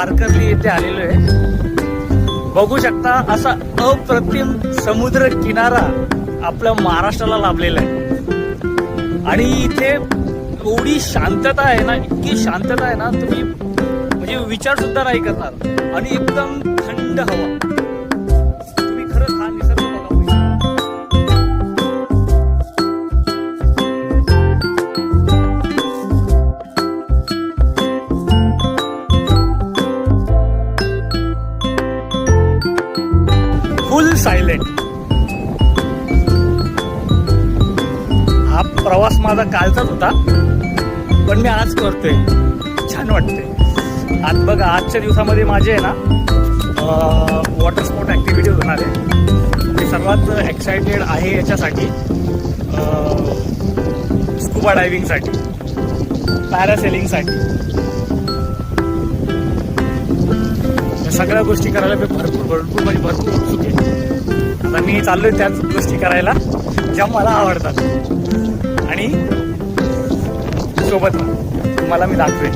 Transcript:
तारकर्ली येथे आलेलो आहे. बघू शकता असा अप्रतिम समुद्र किनारा आपल्या महाराष्ट्राला लाभलेला आहे आणि इथे एवढी शांतता आहे ना, इतकी शांतता आहे ना, तुम्ही म्हणजे विचार सुद्धा नाही करणार आणि एकदम थंड हवा. तुम्ही खरंच हा निसर्ग बघा. फुल सायलेंट. हा प्रवास माझा कालचाच होता पण मी आज करतोय, छान वाटते. आज बघा, आजच्या दिवसामध्ये माझे आहे ना वॉटर स्पोर्ट ॲक्टिव्हिटी होणार आहे. मी सर्वात एक्सायटेड आहे याच्यासाठी, स्कुबा डायव्हिंगसाठी, पॅरासेलिंगसाठी. या सगळ्या गोष्टी करायला मी भरपूर उत्सुक आहे. आता मी चाललोय त्याच गोष्टी करायला ज्या मला आवडतात आणि सोबत तुम्हाला मी दाखवेन.